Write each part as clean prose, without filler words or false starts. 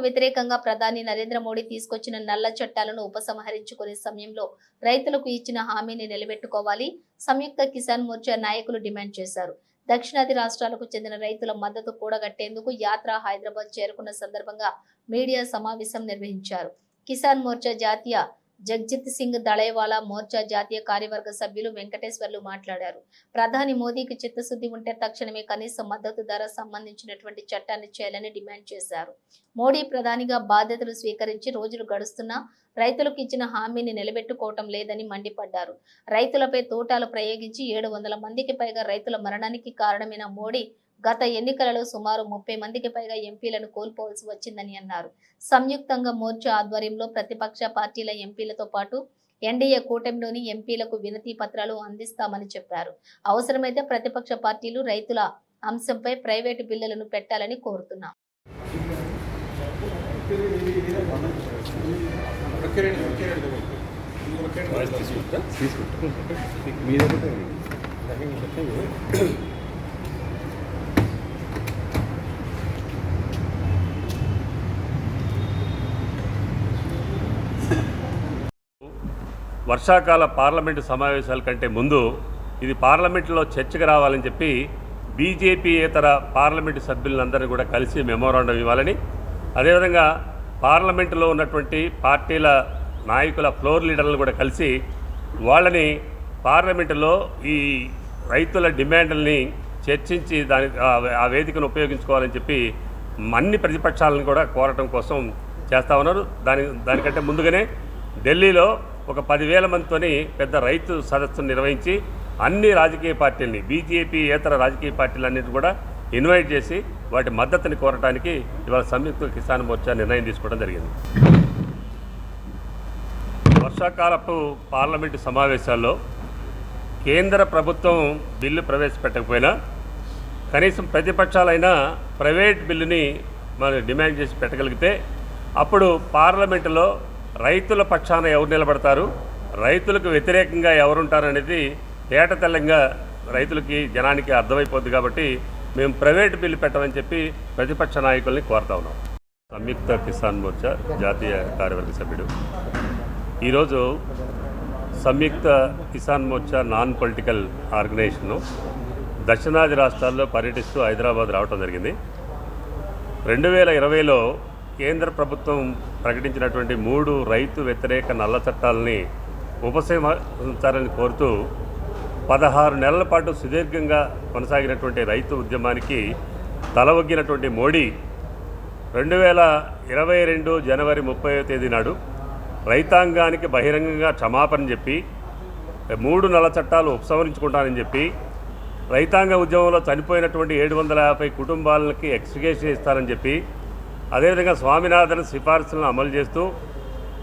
వ్యతిరేకంగా ప్రధాని నరేంద్ర మోడీ తీసుకొచ్చిన నల్ల చట్టాలను ఉపసంహరించుకునే సమయంలో రైతులకు ఇచ్చిన హామీని నిలబెట్టుకోవాలి సంయుక్త కిసాన్ మోర్చా నాయకులు డిమాండ్ చేశారు. దక్షిణాది రాష్ట్రాలకు చెందిన రైతుల మద్దతు కూడగట్టేందుకు యాత్ర హైదరాబాద్ చేరుకున్న సందర్భంగా మీడియా సమావేశం నిర్వహించారు. కిసాన్ మోర్చా జాతీయ జగ్జిత్ సింగ్ దళైవాలా మోర్చా జాతీయ కార్యవర్గ సభ్యులు వెంకటేశ్వర్లు మాట్లాడారు. ప్రధాని మోదీకి చిత్తశుద్ధి ఉంటే తక్షణమే కనీస మద్దతు ధర సంబంధించినటువంటి చట్టాన్ని చేయాలని డిమాండ్ చేశారు. మోడీ ప్రధానిగా బాధ్యతలు స్వీకరించి రోజులు గడుస్తున్నా రైతులకు ఇచ్చిన హామీని నిలబెట్టుకోవటం లేదని మండిపడ్డారు. రైతులపై తోటాలు ప్రయోగించి 700 మందికి పైగా రైతుల మరణానికి కారణమైన మోడీ గత ఎన్నికలలో సుమారు 30 మందికి పైగా ఎంపీలను కోల్పోవలసి వచ్చిందని అన్నారు. సంయుక్తంగా మోర్చా ఆధ్వర్యంలో ప్రతిపక్ష పార్టీల ఎంపీలతో పాటు ఎన్డీఏ కూటమిలోని ఎంపీలకు వినతి పత్రాలు అందిస్తామని చెప్పారు. అవసరమైతే ప్రతిపక్ష పార్టీలు రైతుల అంశంపై ప్రైవేటు బిల్లులను పెట్టాలని కోరుతున్నాం. వర్షాకాల పార్లమెంటు సమావేశాల కంటే ముందు ఇది పార్లమెంటులో చర్చకు రావాలని చెప్పి బీజేపీయేతర పార్లమెంటు సభ్యులందరినీ కూడా కలిసి మెమోరాండం ఇవ్వాలని, అదేవిధంగా పార్లమెంటులో ఉన్నటువంటి పార్టీల నాయకుల ఫ్లోర్ లీడర్లను కూడా కలిసి వాళ్ళని పార్లమెంటులో ఈ రైతుల డిమాండ్లని చర్చించి ఆ వేదికను ఉపయోగించుకోవాలని చెప్పి అన్ని ప్రతిపక్షాలను కూడా కోరటం కోసం చేస్తూ ఉన్నారు. దానికంటే ముందుగానే ఢిల్లీలో ఒక 10,000 మందితోని పెద్ద రైతు సదస్సును నిర్వహించి అన్ని రాజకీయ పార్టీలని బీజేపీయేతర రాజకీయ పార్టీలన్నింటినీ కూడా ఇన్వైట్ చేసి వాటి మద్దతుని కోరటానికి ఇవాళ సంయుక్త కిసాన్ మోర్చా నిర్ణయం తీసుకోవడం జరిగింది. వర్షాకాలపు పార్లమెంటు సమావేశాల్లో కేంద్ర ప్రభుత్వం బిల్లు ప్రవేశపెట్టకపోయినా కనీసం ప్రతిపక్షాలైనా ప్రైవేట్ బిల్లుని మనం డిమాండ్ చేసి పెట్టగలిగితే అప్పుడు పార్లమెంటులో రైతుల పక్షాన ఎవరు నిలబడతారు, రైతులకు వ్యతిరేకంగా ఎవరుంటారు అనేది తేటతెల్లంగా రైతులకి జనానికి అర్థమైపోద్ది. కాబట్టి మేము ప్రైవేట్ బిల్లు పెట్టమని చెప్పి ప్రతిపక్ష నాయకుల్ని కోరుతా ఉన్నాం. సంయుక్త కిసాన్ మోర్చా జాతీయ కార్యవర్గ సభ్యుడు ఈరోజు Samyukta Kisan Morcha non political organisation దక్షిణాది రాష్ట్రాల్లో పర్యటిస్తూ హైదరాబాద్ రావడం జరిగింది. 2020లో కేంద్ర ప్రభుత్వం ప్రకటించినటువంటి 3 రైతు వ్యతిరేక నల్ల చట్టాలని ఉపసంహరించాలని కోరుతూ 16 నెలల పాటు సుదీర్ఘంగా కొనసాగినటువంటి రైతు ఉద్యమానికి తలవొగ్గినటువంటి మోడీ 2022 జనవరి 30వ తేదీ నాడు రైతాంగానికి బహిరంగంగా క్షమాపణ చెప్పి 3 నల్ల చట్టాలు ఉపసంహరించుకుంటానని చెప్పి రైతాంగ ఉద్యమంలో చనిపోయినటువంటి 750 కుటుంబాలకి ఎక్స్గ్రేషన్ ఇస్తారని చెప్పి అదేవిధంగా స్వామినాథన్ సిఫార్సులను అమలు చేస్తూ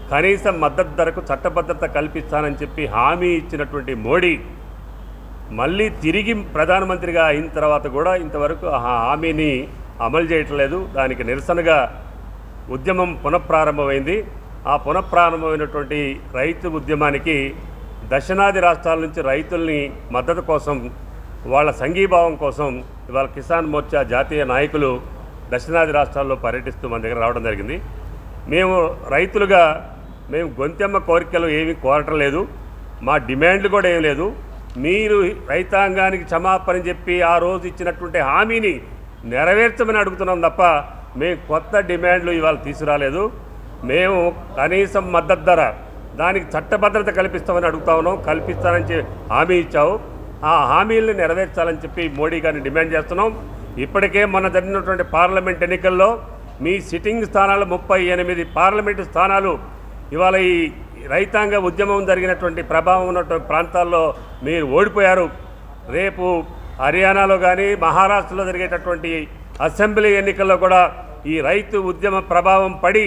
కనీస మద్దతు ధరకు చట్టబద్ధత కల్పిస్తానని చెప్పి హామీ ఇచ్చినటువంటి మోడీ మళ్ళీ తిరిగి ప్రధానమంత్రిగా అయిన తర్వాత కూడా ఇంతవరకు ఆ హామీని అమలు చేయట్లేదు. దానికి నిరసనగా ఉద్యమం పునఃప్రారంభమైంది. ఆ పునఃప్రారంభమైనటువంటి రైతు ఉద్యమానికి దక్షిణాది రాష్ట్రాల నుంచి రైతుల్ని మద్దతు కోసం వాళ్ళ సంఘీభావం కోసం ఇవాళ కిసాన్ మోర్చా జాతీయ నాయకులు దక్షిణాది రాష్ట్రాల్లో పర్యటిస్తూ మన దగ్గర రావడం జరిగింది. మేము రైతులుగా మేము గొంతెమ్మ కోరికలు ఏమీ కోరటం లేదు, మా డిమాండ్లు కూడా ఏం లేదు. మీరు రైతాంగానికి క్షమాపణ చెప్పి ఆ రోజు ఇచ్చినటువంటి హామీని నెరవేర్చమని అడుగుతున్నాం తప్ప మేము కొత్త డిమాండ్లు ఇవాళ తీసుకురాలేదు. మేము కనీసం మద్దతు ధర దానికి చట్టభద్రత కల్పిస్తామని అడుగుతా ఉన్నాం. కల్పిస్తానని హామీ ఇచ్చావు, ఆ హామీలను నెరవేర్చాలని చెప్పి మోడీ గారిని డిమాండ్ చేస్తున్నాం. ఇప్పటికే మొన్న జరిగినటువంటి పార్లమెంట్ ఎన్నికల్లో మీ సిట్టింగ్ స్థానాలు 38 పార్లమెంటు స్థానాలు ఇవాళ ఈ రైతాంగ ఉద్యమం జరిగినటువంటి ప్రభావం ఉన్నటువంటి ప్రాంతాల్లో మీరు ఓడిపోయారు. రేపు హర్యానాలో కానీ మహారాష్ట్రలో జరిగేటటువంటి అసెంబ్లీ ఎన్నికల్లో కూడా ఈ రైతు ఉద్యమ ప్రభావం పడి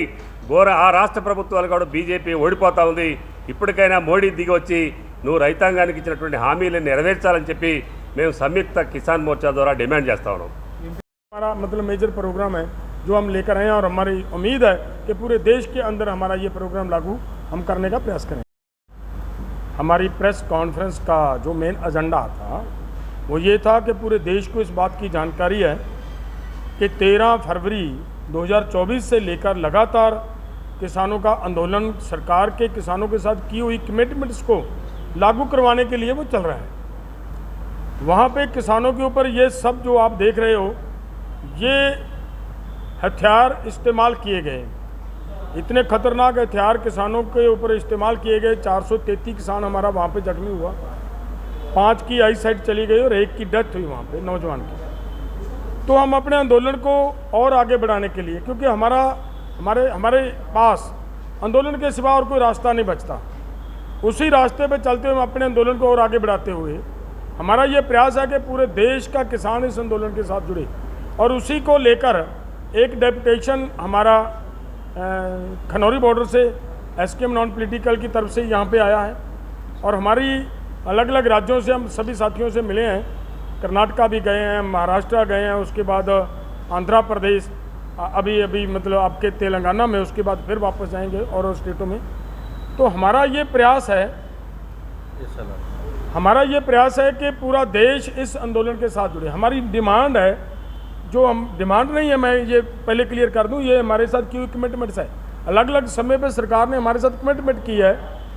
ఆ రాష్ట్ర ప్రభుత్వాలు కూడా బీజేపీ ఓడిపోతూ ఉంది. ఇప్పటికైనా మోడీ దిగి వచ్చి నువ్వు రైతాంగానికి ఇచ్చినటువంటి హామీలను నెరవేర్చాలని చెప్పి మేము సంయుక్త కిసాన్ మోర్చా ద్వారా డిమాండ్ చేస్తా ఉన్నాం. हमारा मतलब मेजर प्रोग्राम है जो हम लेकर आए हैं और हमारी उम्मीद है कि पूरे देश के अंदर हमारा ये प्रोग्राम लागू हम करने का प्रयास करें। हमारी प्रेस कॉन्फ्रेंस का जो मेन एजेंडा था वो ये था कि पूरे देश को इस बात की जानकारी है कि 13 फरवरी 2024 से लेकर लगातार किसानों का आंदोलन, सरकार के किसानों के साथ की हुई कमिटमेंट्स को लागू करवाने के लिए वो चल रहा है। वहाँ पे किसानों के ऊपर ये सब जो आप देख रहे हो, ये हथियार इस्तेमाल किए गए, इतने खतरनाक हथियार किसानों के ऊपर इस्तेमाल किए गए। 433 किसान हमारा वहाँ पे जख्मी हुआ, 5 की आई साइट चली गई और 1 की डेथ हुई वहाँ पे, नौजवान की। तो हम अपने आंदोलन को और आगे बढ़ाने के लिए, क्योंकि हमारे पास आंदोलन के सिवा और कोई रास्ता नहीं बचता, उसी रास्ते पे चलते हुए हम अपने आंदोलन को और आगे बढ़ाते हुए हमारा ये प्रयास है कि पूरे देश का किसान इस आंदोलन के साथ जुड़े, और उसी को लेकर एक डेपुटेशन हमारा खनौरी बॉर्डर से एसकेएम नॉन पॉलिटिकल की तरफ से यहाँ पे आया है, और हमारी अलग अलग राज्यों से हम सभी साथियों से मिले हैं। कर्नाटका भी गए हैं, महाराष्ट्र गए हैं, उसके बाद आंध्र प्रदेश, अभी मतलब आपके तेलंगाना में, उसके बाद फिर वापस जाएंगे और स्टेटों में। तो हमारा ये प्रयास है कि पूरा देश इस आंदोलन के साथ जुड़े। हमारी डिमांड है, जो हम डिमांड नहीं है, मैं ये पहले क्लियर कर दूं, ये हमारे साथ की हुई कमिटमेंट्स है। अलग अलग समय पे सरकार ने हमारे साथ कमिटमेंट की है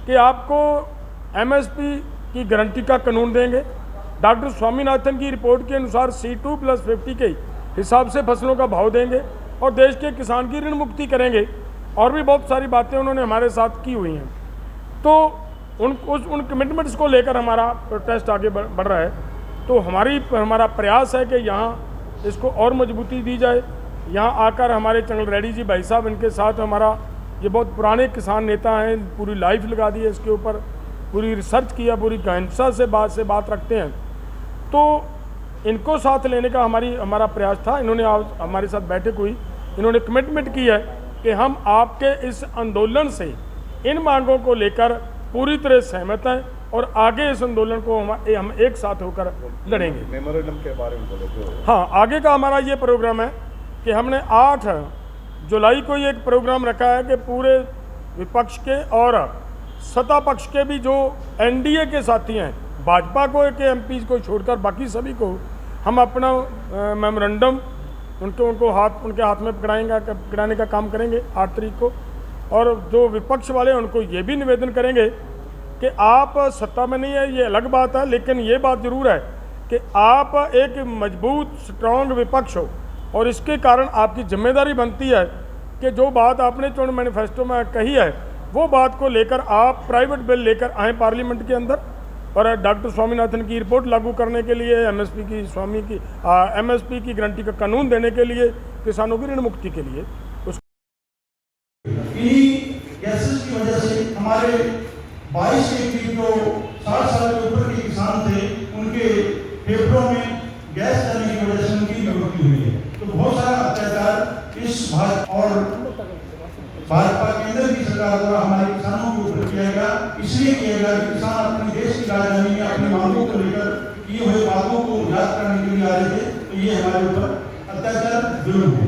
कि आपको एमएसपी की गारंटी का कानून देंगे, डॉक्टर स्वामीनाथन की रिपोर्ट के अनुसार C2+50 के हिसाब से फसलों का भाव देंगे, और देश के किसान की ऋण मुक्ति करेंगे, और भी बहुत सारी बातें उन्होंने हमारे साथ की हुई हैं। तो उन कमिटमेंट्स को लेकर हमारा प्रोटेस्ट आगे बढ़ रहा है। तो हमारा प्रयास है कि यहाँ इसको और मजबूती दी जाए। यहाँ आकर हमारे चंगल रेड्डी जी भाई साहब, इनके साथ हमारा ये बहुत पुराने किसान नेता हैं, पूरी लाइफ लगा दी है इसके ऊपर, पूरी रिसर्च किया, पूरी गहनता से बात रखते हैं। तो इनको साथ लेने का हमारा प्रयास था। इन्होंने हमारे साथ बैठक हुई, इन्होंने कमिटमेंट की है कि हम आपके इस आंदोलन से इन मांगों को लेकर पूरी तरह सहमत हैं, और आगे इस आंदोलन को हम एक साथ होकर लड़ेंगे। मेमोरेंडम के बारे में बोले जो। हाँ, आगे का हमारा ये प्रोग्राम है कि हमने 8 जुलाई को ये एक प्रोग्राम रखा है कि पूरे विपक्ष के और सत्ता पक्ष के भी जो एनडीए के साथी हैं, भाजपा को के एमपी को छोड़कर बाकी सभी को हम अपना मेमोरेंडम उनके हाथ में पकड़ाने का काम करेंगे 8 तारीख को। और जो विपक्ष वाले उनको ये भी निवेदन करेंगे कि आप सत्ता में नहीं है, ये अलग बात है, लेकिन ये बात ज़रूर है कि आप एक मजबूत स्ट्रॉन्ग विपक्ष हो, और इसके कारण आपकी जिम्मेदारी बनती है कि जो बात आपने चुनाव मैनिफेस्टो में कही है, वो बात को लेकर आप प्राइवेट बिल लेकर आएँ पार्लियामेंट के अंदर, और डॉक्टर स्वामीनाथन की रिपोर्ट लागू करने के लिए, एमएसपी की गारंटी का कानून देने के लिए, किसानों की ऋण मुक्ति के लिए। इन्हीं गैसेस की वजह से हमारे 22 के करीब जो 60 साल के ऊपर के किसान थे, उनके फेफड़ों में गैस जाने की वजह से उनकी मृत्यु हुई है। तो बहुत सारा अत्याचार इस भाजपा केंद्र की सरकार द्वारा हमारे किसानों के ऊपर किया गया, इसलिए किया गया कि किसान अपने देश की राजधानी में अपनी मांगों को लेकर किए हुए वादों को याद करने के लिए आ रहे थे। तो ये हमारे ऊपर अत्याचार जुल्म है।